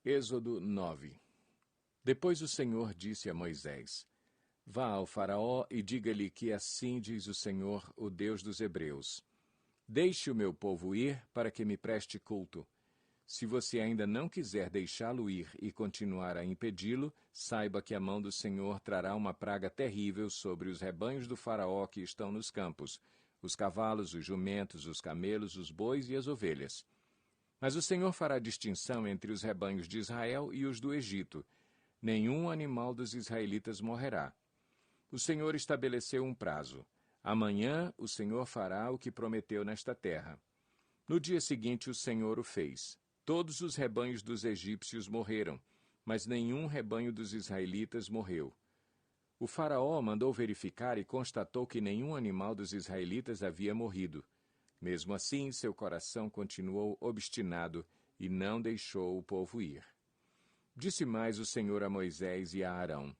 Êxodo 9. Depois o Senhor disse a Moisés: Vá ao Faraó e diga-lhe que assim diz o Senhor, o Deus dos Hebreus: Deixe o meu povo ir para que me preste culto. Se você ainda não quiser deixá-lo ir e continuar a impedi-lo, saiba que a mão do Senhor trará uma praga terrível sobre os rebanhos do Faraó que estão nos campos, os cavalos, os jumentos, os camelos, os bois e as ovelhas. Mas o Senhor fará distinção entre os rebanhos de Israel e os do Egito. Nenhum animal dos israelitas morrerá. O Senhor estabeleceu um prazo. Amanhã o Senhor fará o que prometeu nesta terra. No dia seguinte o Senhor o fez. Todos os rebanhos dos egípcios morreram, mas nenhum rebanho dos israelitas morreu. O Faraó mandou verificar e constatou que nenhum animal dos israelitas havia morrido. Mesmo assim, seu coração continuou obstinado e não deixou o povo ir. Disse mais o Senhor a Moisés e a Arão: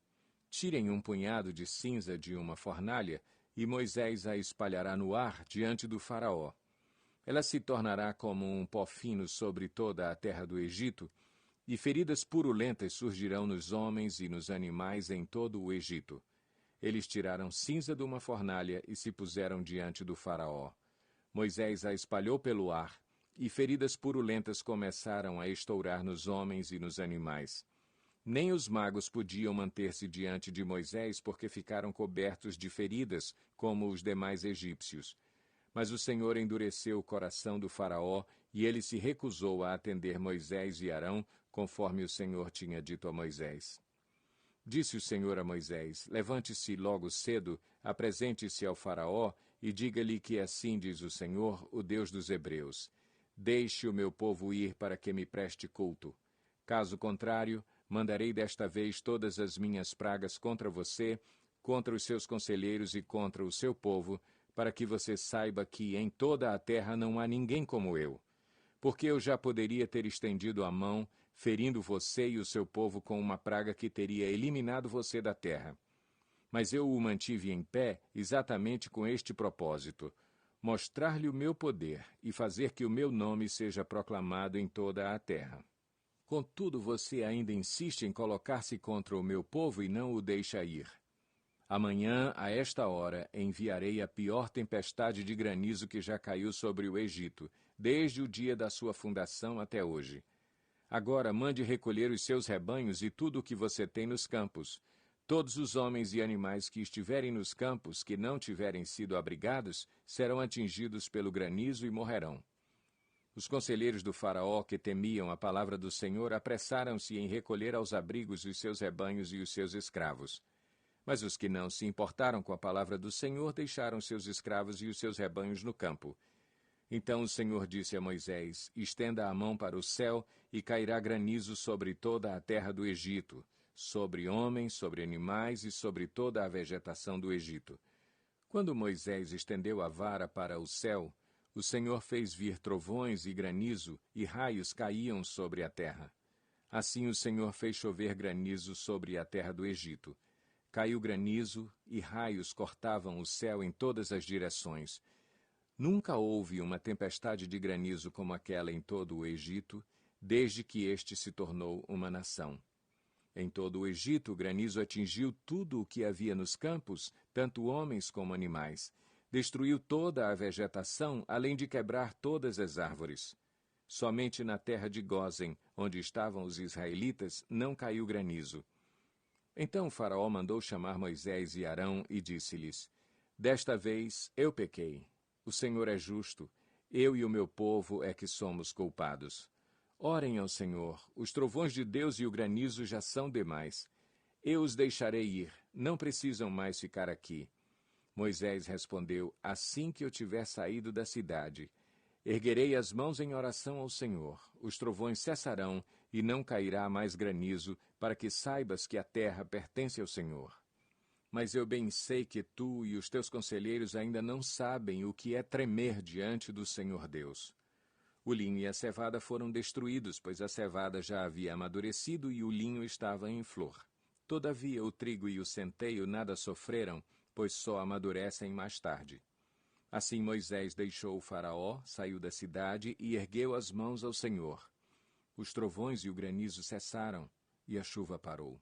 Tirem um punhado de cinza de uma fornalha, e Moisés a espalhará no ar diante do Faraó. Ela se tornará como um pó fino sobre toda a terra do Egito, e feridas purulentas surgirão nos homens e nos animais em todo o Egito. Eles tiraram cinza de uma fornalha e se puseram diante do Faraó. Moisés a espalhou pelo ar, e feridas purulentas começaram a estourar nos homens e nos animais. Nem os magos podiam manter-se diante de Moisés porque ficaram cobertos de feridas, como os demais egípcios. Mas o Senhor endureceu o coração do Faraó, e ele se recusou a atender Moisés e Arão, conforme o Senhor tinha dito a Moisés. Disse o Senhor a Moisés: Levante-se logo cedo, apresente-se ao Faraó e diga-lhe que assim diz o Senhor, o Deus dos Hebreus: Deixe o meu povo ir para que me preste culto. Caso contrário, mandarei desta vez todas as minhas pragas contra você, contra os seus conselheiros e contra o seu povo, para que você saiba que em toda a terra não há ninguém como eu. Porque eu já poderia ter estendido a mão, ferindo você e o seu povo com uma praga que teria eliminado você da terra. Mas eu o mantive em pé exatamente com este propósito: mostrar-lhe o meu poder e fazer que o meu nome seja proclamado em toda a terra. Contudo, você ainda insiste em colocar-se contra o meu povo e não o deixa ir. Amanhã, a esta hora, enviarei a pior tempestade de granizo que já caiu sobre o Egito, desde o dia da sua fundação até hoje. Agora mande recolher os seus rebanhos e tudo o que você tem nos campos. Todos os homens e animais que estiverem nos campos, que não tiverem sido abrigados, serão atingidos pelo granizo e morrerão. Os conselheiros do Faraó, que temiam a palavra do Senhor, apressaram-se em recolher aos abrigos os seus rebanhos e os seus escravos. Mas os que não se importaram com a palavra do Senhor deixaram seus escravos e os seus rebanhos no campo. Então o Senhor disse a Moisés: Estenda a mão para o céu, e cairá granizo sobre toda a terra do Egito, sobre homens, sobre animais e sobre toda a vegetação do Egito. Quando Moisés estendeu a vara para o céu, o Senhor fez vir trovões e granizo, e raios caíam sobre a terra. Assim o Senhor fez chover granizo sobre a terra do Egito. Caiu granizo, e raios cortavam o céu em todas as direções. Nunca houve uma tempestade de granizo como aquela em todo o Egito, desde que este se tornou uma nação. Em todo o Egito, o granizo atingiu tudo o que havia nos campos, tanto homens como animais. Destruiu toda a vegetação, além de quebrar todas as árvores. Somente na terra de Gósen, onde estavam os israelitas, não caiu granizo. Então o Faraó mandou chamar Moisés e Arão e disse-lhes: Desta vez eu pequei. O Senhor é justo. Eu e o meu povo é que somos culpados. Orem ao Senhor. Os trovões de Deus e o granizo já são demais. Eu os deixarei ir. Não precisam mais ficar aqui. Moisés respondeu: Assim que eu tiver saído da cidade, erguerei as mãos em oração ao Senhor. Os trovões cessarão e não cairá mais granizo, para que saibas que a terra pertence ao Senhor. Mas eu bem sei que tu e os teus conselheiros ainda não sabem o que é tremer diante do Senhor Deus. O linho e a cevada foram destruídos, pois a cevada já havia amadurecido e o linho estava em flor. Todavia o trigo e o centeio nada sofreram, pois só amadurecem mais tarde. Assim Moisés deixou o Faraó, saiu da cidade e ergueu as mãos ao Senhor. Os trovões e o granizo cessaram, e a chuva parou.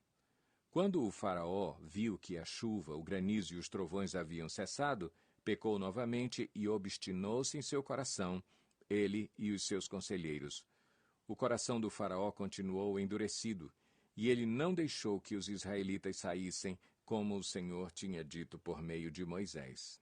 Quando o faraó viu que a chuva, o granizo e os trovões haviam cessado, pecou novamente e obstinou-se em seu coração, ele e os seus conselheiros. O coração do faraó continuou endurecido, e ele não deixou que os israelitas saíssem, como o Senhor tinha dito por meio de Moisés.